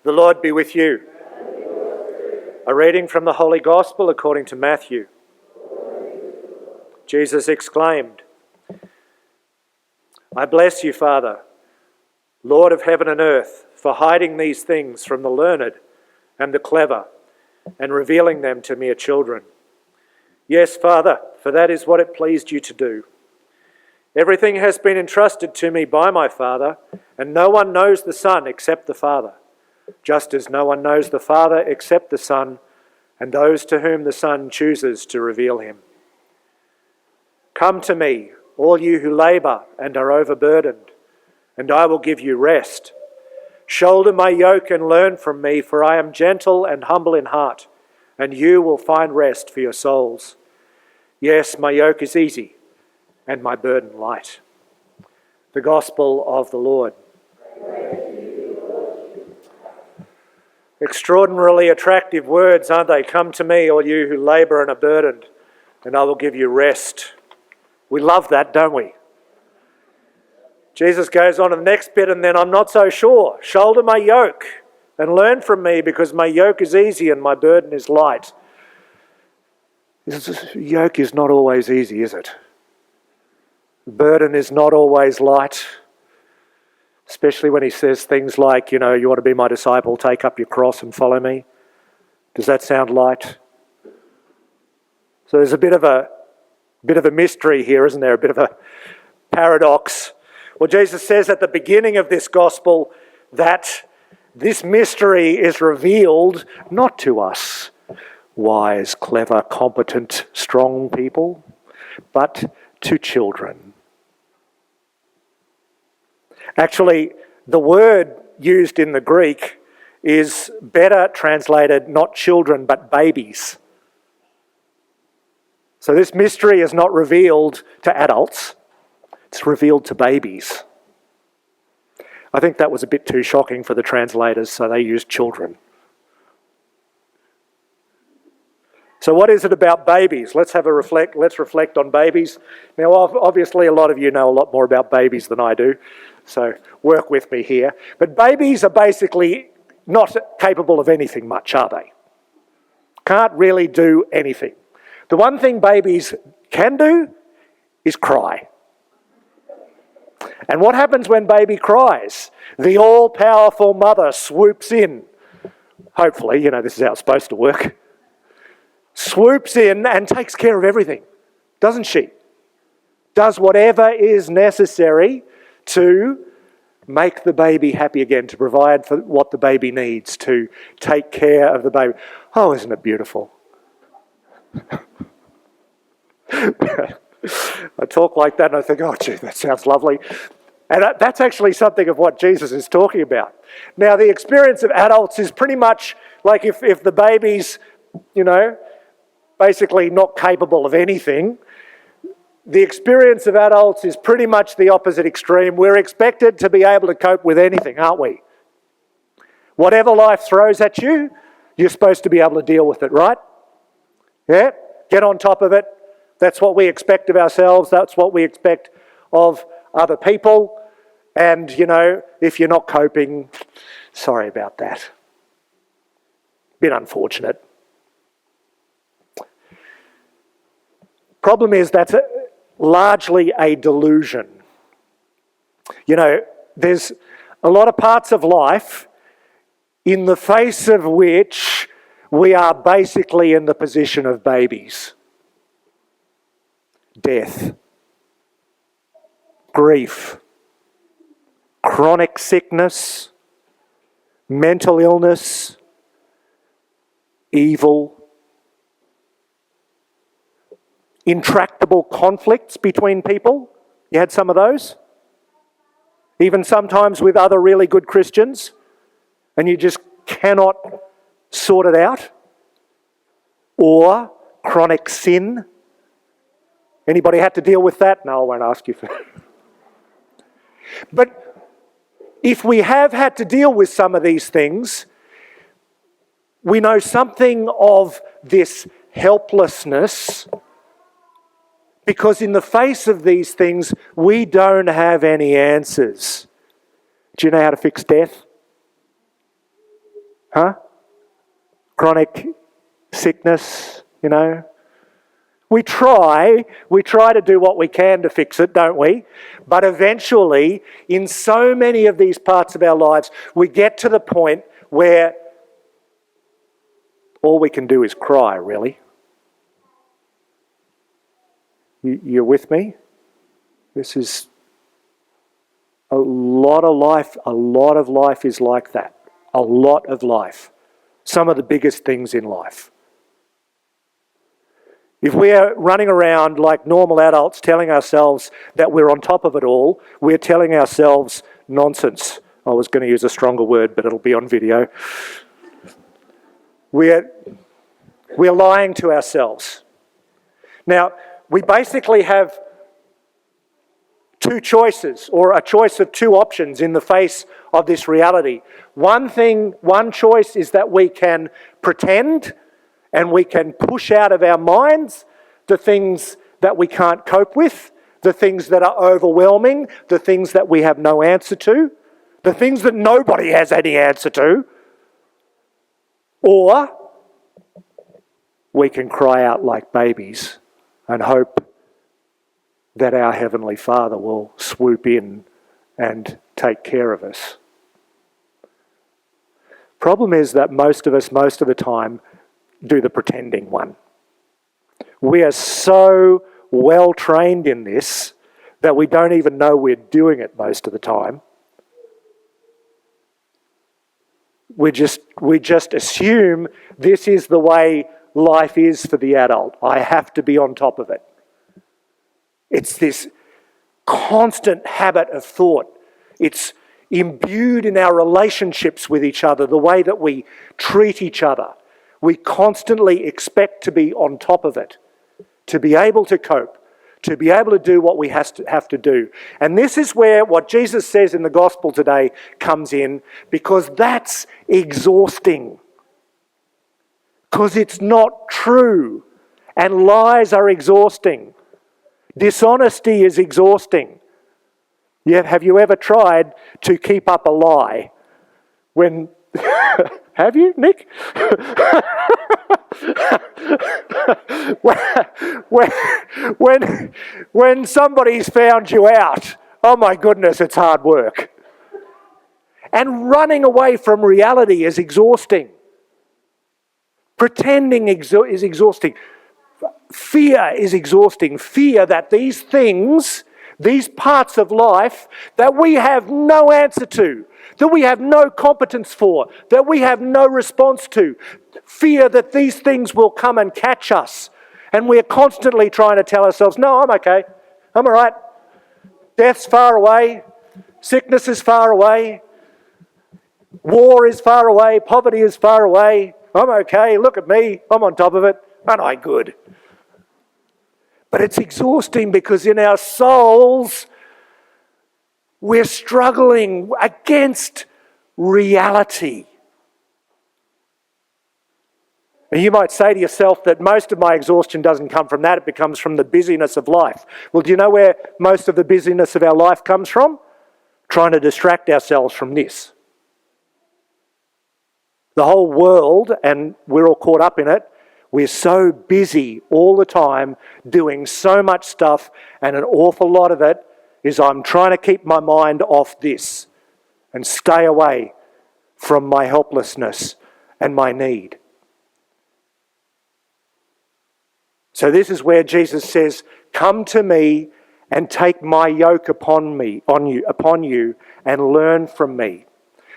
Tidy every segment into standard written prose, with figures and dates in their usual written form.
The Lord be with you. A reading from the Holy Gospel according to Matthew. Jesus exclaimed, "I bless you, Father, Lord of heaven and earth, for hiding these things from the learned and the clever and revealing them to mere children. Yes, Father, for that is what it pleased you to do. Everything has been entrusted to me by my Father, and no one knows the Son except the Father, just as no one knows the Father except the Son, and those to whom the Son chooses to reveal him. Come to me, all you who labour and are overburdened, and I will give you rest. Shoulder my yoke and learn from me, for I am gentle and humble in heart, and you will find rest for your souls. Yes, my yoke is easy, and my burden light." The Gospel of the Lord. Extraordinarily attractive words, aren't they? Come to me, all you who labour and are burdened, and I will give you rest. We love that, don't we? Jesus goes on to the next bit, and then I'm not so sure. Shoulder my yoke and learn from me, because my yoke is easy and my burden is light. Yoke is not always easy, is it? Burden is not always light. Especially when he says things like, you want to be my disciple, take up your cross and follow me. Does that sound light? So there's a bit of a mystery here, isn't there? A bit of a paradox. Well, Jesus says at the beginning of this gospel that this mystery is revealed not to us, wise, clever, competent, strong people, but to children. Actually, the word used in the Greek is better translated not children but babies. So this mystery is not revealed to adults, it's revealed to babies. I think that was a bit too shocking for the translators, so they used children. So what is it about babies? Let's reflect on babies. Now, obviously, a lot of you know a lot more about babies than I do, so work with me here. But babies are basically not capable of anything much, are they? Can't really do anything. The one thing babies can do is cry. And what happens when baby cries? The all-powerful mother swoops in. Hopefully, this is how it's supposed to work. Swoops in and takes care of everything, doesn't she? Does whatever is necessary to make the baby happy again, to provide for what the baby needs, to take care of the baby. Oh, isn't it beautiful? I talk like that and I think, oh, gee, that sounds lovely. And that's actually something of what Jesus is talking about. Now, the experience of adults is pretty much like if the baby's, basically not capable of anything. The experience of adults is pretty much the opposite extreme. We're expected to be able to cope with anything, aren't we? Whatever life throws at you, you're supposed to be able to deal with it, right? Yeah? Get on top of it. That's what we expect of ourselves. That's what we expect of other people. And, if you're not coping, sorry about that. Bit unfortunate. Problem is that's largely a delusion. There's a lot of parts of life in the face of which we are basically in the position of babies. Death, grief, chronic sickness, mental illness, evil, intractable conflicts between people. You had some of those? Even sometimes with other really good Christians, and you just cannot sort it out. Or chronic sin. Anybody had to deal with that? No, I won't ask you for that. But if we have had to deal with some of these things, we know something of this helplessness, because in the face of these things, we don't have any answers. Do you know how to fix death? Huh? Chronic sickness, you know. We try to do what we can to fix it, don't we? But eventually, in so many of these parts of our lives, we get to the point where all we can do is cry, really. You're with me? This is a lot of life is like that. A lot of life. Some of the biggest things in life. If we're running around like normal adults telling ourselves that we're on top of it all, we're telling ourselves nonsense. I was going to use a stronger word, but it'll be on video. We're lying to ourselves. Now, we basically have two choices, or a choice of two options in the face of this reality. One choice is that we can pretend and we can push out of our minds the things that we can't cope with, the things that are overwhelming, the things that we have no answer to, the things that nobody has any answer to. Or we can cry out like babies and hope that our Heavenly Father will swoop in and take care of us. Problem is that most of us, most of the time, do the pretending one. We are so well trained in this that we don't even know we're doing it most of the time. We just assume this is the way life is for the adult. I have to be on top of it. It's this constant habit of thought. It's imbued in our relationships with each other, the way that we treat each other. We constantly expect to be on top of it, to be able to cope, to be able to do what we have to do. And this is where what Jesus says in the gospel today comes in, because that's exhausting. Because it's not true. And lies are exhausting. Dishonesty is exhausting. Have you ever tried to keep up a lie? Have you, Nick? when somebody's found you out, oh my goodness, it's hard work. And running away from reality is exhausting. Pretending is exhausting. Fear is exhausting. Fear that these things, these parts of life that we have no answer to, that we have no competence for, that we have no response to. Fear that these things will come and catch us. And we're constantly trying to tell ourselves, no, I'm okay. I'm all right. Death's far away. Sickness is far away. War is far away. Poverty is far away. I'm okay. Look at me. I'm on top of it. Aren't I good? But it's exhausting because in our souls, we're struggling against reality. And you might say to yourself that most of my exhaustion doesn't come from that, it comes from the busyness of life. Well, do you know where most of the busyness of our life comes from? Trying to distract ourselves from this. The whole world, and we're all caught up in it, we're so busy all the time doing so much stuff, and an awful lot of it is I'm trying to keep my mind off this and stay away from my helplessness and my need. So this is where Jesus says, "Come to me and take my yoke upon you, and learn from me."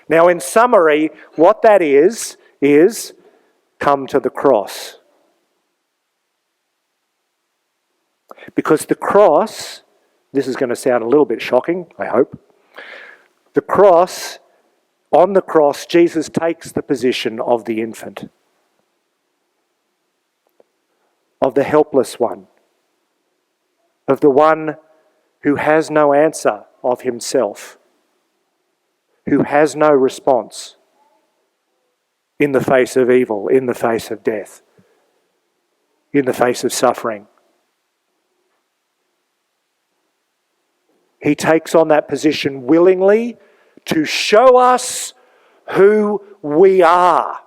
Now, in summary, what that is come to the cross. Because the cross, this is going to sound a little bit shocking, I hope. On the cross, Jesus takes the position of the infant, of the helpless one, of the one who has no answer of himself, who has no response in the face of evil, in the face of death, in the face of suffering. He takes on that position willingly to show us who we are.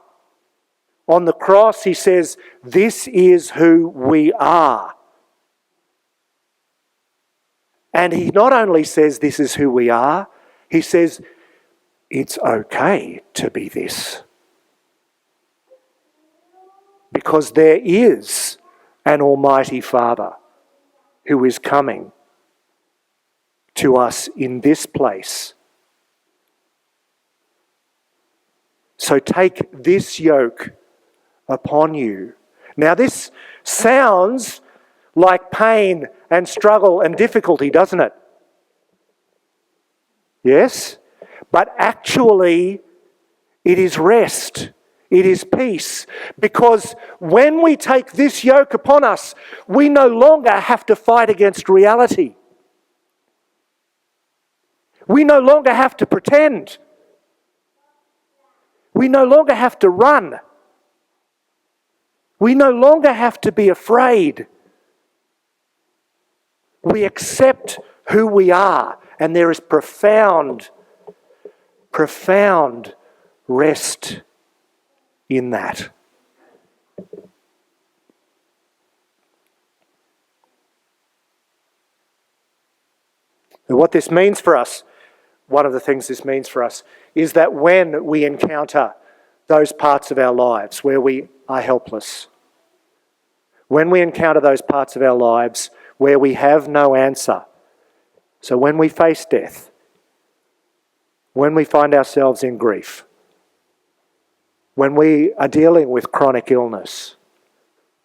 On the cross, he says, this is who we are. And he not only says this is who we are, he says it's okay to be this. Because there is an Almighty Father who is coming to us in this place. So take this yoke upon you. Now this sounds like pain and struggle and difficulty, doesn't it? Yes? But actually, it is rest. It is peace. Because when we take this yoke upon us, we no longer have to fight against reality. We no longer have to pretend. We no longer have to run. We no longer have to be afraid. We accept who we are, and there is profound rest in that. And what this means for us, one of the things this means for us, is that when we encounter those parts of our lives where we are helpless, when we encounter those parts of our lives where we have no answer, so when we face death, when we find ourselves in grief, when we are dealing with chronic illness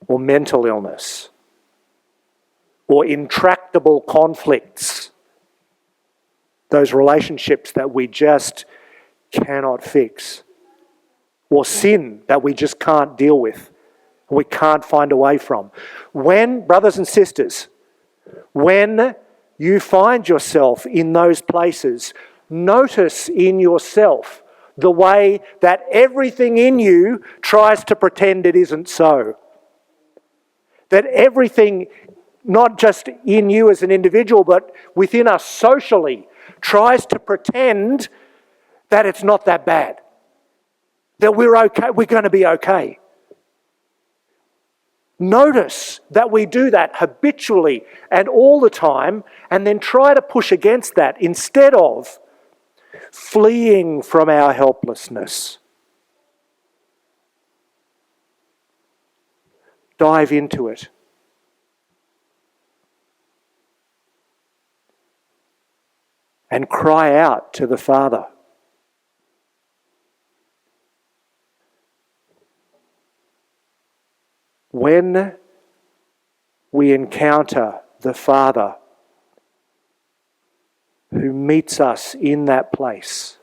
or mental illness or intractable conflicts, those relationships that we just cannot fix, or sin that we just can't deal with, we can't find a way from. When, brothers and sisters, when you find yourself in those places, notice in yourself the way that everything in you tries to pretend it isn't so. That everything, not just in you as an individual, but within us socially, tries to pretend that it's not that bad. That we're okay, we're going to be okay. Notice that we do that habitually and all the time, and then try to push against that instead of fleeing from our helplessness. Dive into it. And cry out to the Father. When we encounter the Father who meets us in that place,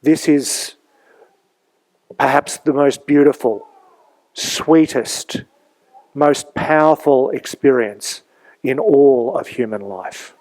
this is perhaps the most beautiful, sweetest, most powerful experience in all of human life.